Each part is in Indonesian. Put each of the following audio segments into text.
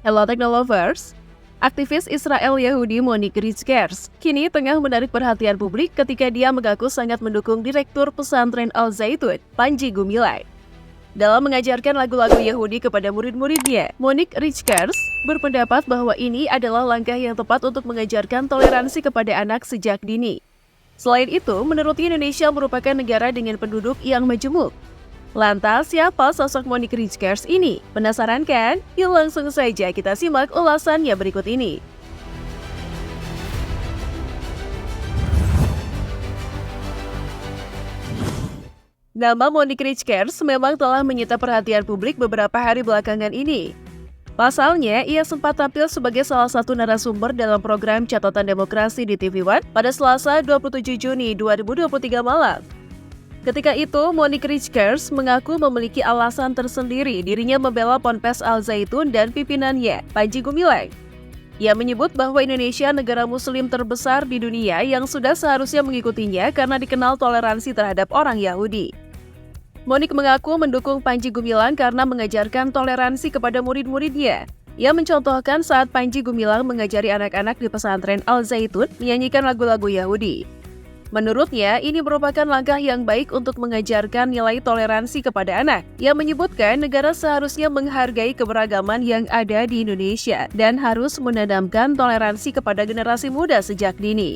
Hello Technolovers. Aktivis Israel Yahudi Monique Rijkers kini tengah menarik perhatian publik ketika dia mengaku sangat mendukung Direktur Pesantren Al Zaitun, Panji Gumilang. Dalam mengajarkan lagu-lagu Yahudi kepada murid-muridnya, Monique Rijkers berpendapat bahwa ini adalah langkah yang tepat untuk mengajarkan toleransi kepada anak sejak dini. Selain itu, menurutnya Indonesia merupakan negara dengan penduduk yang majemuk. Lantas, siapa sosok Monique Rijkers ini? Penasaran kan? Yuk langsung saja kita simak ulasannya berikut ini. Nama Monique Rijkers memang telah menyita perhatian publik beberapa hari belakangan ini. Pasalnya, ia sempat tampil sebagai salah satu narasumber dalam program Catatan Demokrasi di TV One pada Selasa 27 Juni 2023 malam. Ketika itu, Monique Rijkers mengaku memiliki alasan tersendiri dirinya membela Ponpes Al Zaitun dan pimpinannya, Panji Gumilang. Ia menyebut bahwa Indonesia negara muslim terbesar di dunia yang sudah seharusnya mengikutinya karena dikenal toleransi terhadap orang Yahudi. Monique mengaku mendukung Panji Gumilang karena mengajarkan toleransi kepada murid-muridnya. Ia mencontohkan saat Panji Gumilang mengajari anak-anak di pesantren Al Zaitun menyanyikan lagu-lagu Yahudi. Menurutnya, ini merupakan langkah yang baik untuk mengajarkan nilai toleransi kepada anak. Ia menyebutkan negara seharusnya menghargai keberagaman yang ada di Indonesia dan harus menanamkan toleransi kepada generasi muda sejak dini.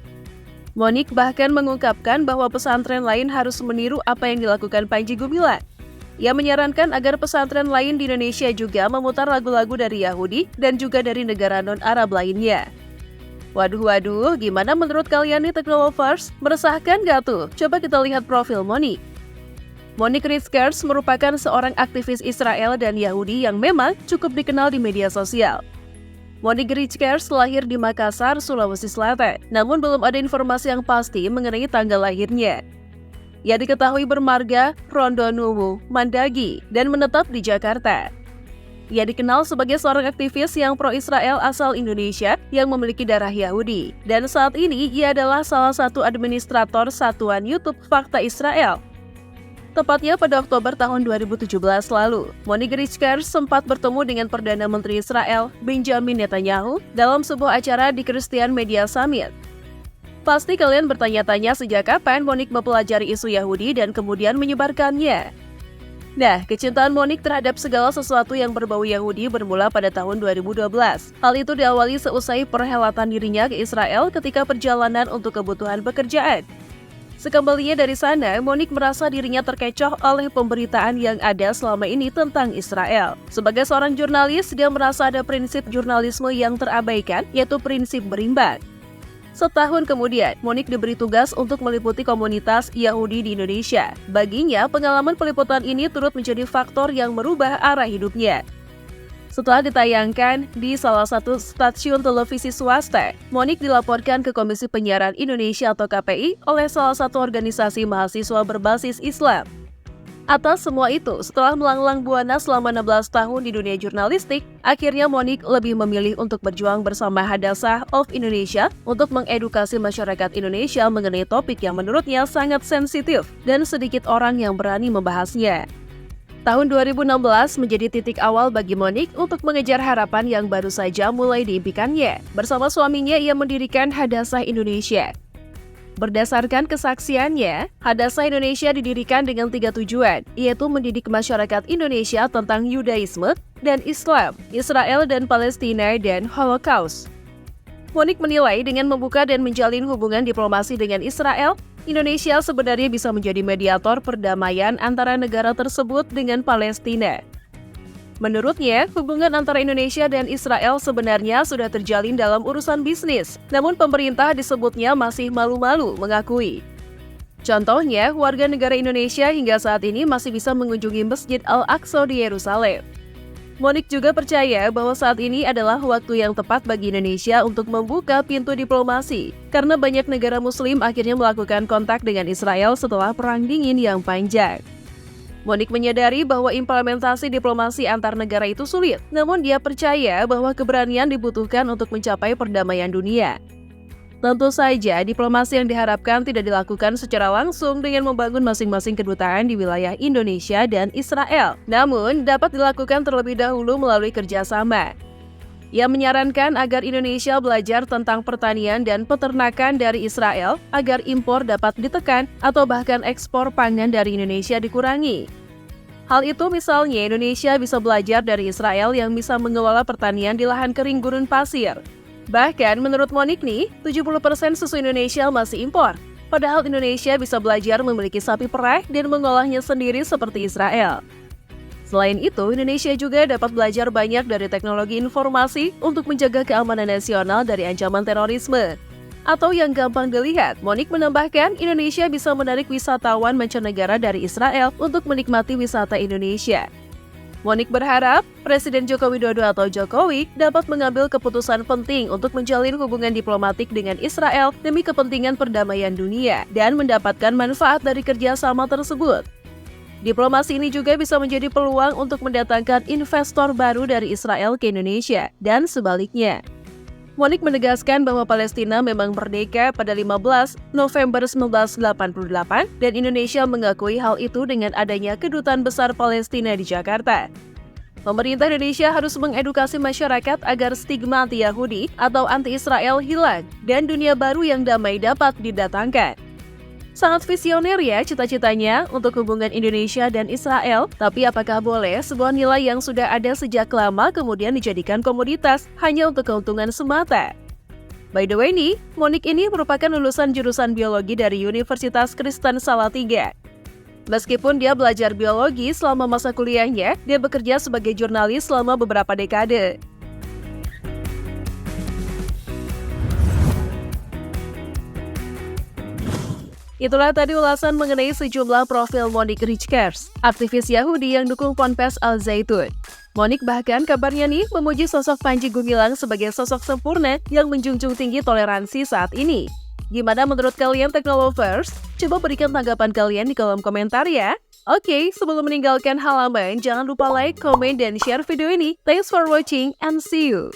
Monique bahkan mengungkapkan bahwa pesantren lain harus meniru apa yang dilakukan Panji Gumilang. Ia menyarankan agar pesantren lain di Indonesia juga memutar lagu-lagu dari Yahudi dan juga dari negara non-Arab lainnya. Waduh, gimana menurut kalian nih Technolovers? Meresahkan gak tuh? Coba kita lihat profil Monique. Monique Rijkers merupakan seorang aktivis Israel dan Yahudi yang memang cukup dikenal di media sosial. Monique Rijkers lahir di Makassar, Sulawesi Selatan, namun belum ada informasi yang pasti mengenai tanggal lahirnya. Ia diketahui bermarga Rondonuwu, Mandagi, dan menetap di Jakarta. Ia dikenal sebagai seorang aktivis yang pro-Israel asal Indonesia yang memiliki darah Yahudi. Dan saat ini, ia adalah salah satu administrator satuan YouTube Fakta Israel. Tepatnya pada Oktober tahun 2017 lalu, Monique Rijkers sempat bertemu dengan Perdana Menteri Israel, Benjamin Netanyahu, dalam sebuah acara di Christian Media Summit. Pasti kalian bertanya-tanya sejak kapan Monique mempelajari isu Yahudi dan kemudian menyebarkannya. Nah, kecintaan Monique terhadap segala sesuatu yang berbau Yahudi bermula pada tahun 2012. Hal itu diawali seusai perhelatan dirinya ke Israel ketika perjalanan untuk kebutuhan pekerjaan. Sekembalinya dari sana, Monique merasa dirinya terkecoh oleh pemberitaan yang ada selama ini tentang Israel. Sebagai seorang jurnalis, dia merasa ada prinsip jurnalisme yang terabaikan, yaitu prinsip berimbang. Setahun kemudian, Monique diberi tugas untuk meliputi komunitas Yahudi di Indonesia. Baginya, pengalaman peliputan ini turut menjadi faktor yang merubah arah hidupnya. Setelah ditayangkan di salah satu stasiun televisi swasta, Monique dilaporkan ke Komisi Penyiaran Indonesia atau KPI oleh salah satu organisasi mahasiswa berbasis Islam. Atas semua itu, setelah melanglang buana selama 16 tahun di dunia jurnalistik, akhirnya Monique lebih memilih untuk berjuang bersama Hadassah of Indonesia untuk mengedukasi masyarakat Indonesia mengenai topik yang menurutnya sangat sensitif dan sedikit orang yang berani membahasnya. Tahun 2016 menjadi titik awal bagi Monique untuk mengejar harapan yang baru saja mulai diimpikannya. Bersama suaminya, ia mendirikan Hadassah Indonesia. Berdasarkan kesaksiannya, Hadassah Indonesia didirikan dengan 3 tujuan, yaitu mendidik masyarakat Indonesia tentang Yudaisme dan Islam, Israel dan Palestina, dan Holocaust. Monique menilai dengan membuka dan menjalin hubungan diplomasi dengan Israel, Indonesia sebenarnya bisa menjadi mediator perdamaian antara negara tersebut dengan Palestina. Menurutnya, hubungan antara Indonesia dan Israel sebenarnya sudah terjalin dalam urusan bisnis, namun pemerintah disebutnya masih malu-malu mengakui. Contohnya, warga negara Indonesia hingga saat ini masih bisa mengunjungi Masjid Al-Aqsa di Yerusalem. Monique juga percaya bahwa saat ini adalah waktu yang tepat bagi Indonesia untuk membuka pintu diplomasi, karena banyak negara muslim akhirnya melakukan kontak dengan Israel setelah Perang Dingin yang panjang. Monique menyadari bahwa implementasi diplomasi antar negara itu sulit, namun dia percaya bahwa keberanian dibutuhkan untuk mencapai perdamaian dunia. Tentu saja, diplomasi yang diharapkan tidak dilakukan secara langsung dengan membangun masing-masing kedutaan di wilayah Indonesia dan Israel, namun dapat dilakukan terlebih dahulu melalui kerjasama. Ia menyarankan agar Indonesia belajar tentang pertanian dan peternakan dari Israel agar impor dapat ditekan atau bahkan ekspor pangan dari Indonesia dikurangi. Hal itu misalnya Indonesia bisa belajar dari Israel yang bisa mengelola pertanian di lahan kering gurun pasir. Bahkan menurut Monik nih, 70% susu Indonesia masih impor. Padahal Indonesia bisa belajar memiliki sapi perah dan mengolahnya sendiri seperti Israel. Selain itu, Indonesia juga dapat belajar banyak dari teknologi informasi untuk menjaga keamanan nasional dari ancaman terorisme. Atau yang gampang dilihat, Monik menambahkan Indonesia bisa menarik wisatawan mancanegara dari Israel untuk menikmati wisata Indonesia. Monik berharap Presiden Joko Widodo atau Jokowi dapat mengambil keputusan penting untuk menjalin hubungan diplomatik dengan Israel demi kepentingan perdamaian dunia dan mendapatkan manfaat dari kerjasama tersebut. Diplomasi ini juga bisa menjadi peluang untuk mendatangkan investor baru dari Israel ke Indonesia dan sebaliknya. Monik menegaskan bahwa Palestina memang merdeka pada 15 November 1988 dan Indonesia mengakui hal itu dengan adanya Kedutaan Besar Palestina di Jakarta. Pemerintah Indonesia harus mengedukasi masyarakat agar stigma anti-Yahudi atau anti-Israel hilang dan dunia baru yang damai dapat didatangkan. Sangat visioner ya cita-citanya untuk hubungan Indonesia dan Israel, tapi apakah boleh sebuah nilai yang sudah ada sejak lama kemudian dijadikan komoditas hanya untuk keuntungan semata? By the way nih, Monik ini merupakan lulusan jurusan biologi dari Universitas Kristen Salatiga. Meskipun dia belajar biologi selama masa kuliahnya, dia bekerja sebagai jurnalis selama beberapa dekade. Itulah tadi ulasan mengenai sejumlah profil Monik Richkers, aktivis Yahudi yang dukung Ponpes Al Zaitun. Monik bahkan kabarnya nih memuji sosok Panji Gumilang sebagai sosok sempurna yang menjunjung tinggi toleransi saat ini. Gimana menurut kalian Teknolovers? Coba berikan tanggapan kalian di kolom komentar ya. Oke, sebelum meninggalkan halaman, jangan lupa like, komen, dan share video ini. Thanks for watching and see you!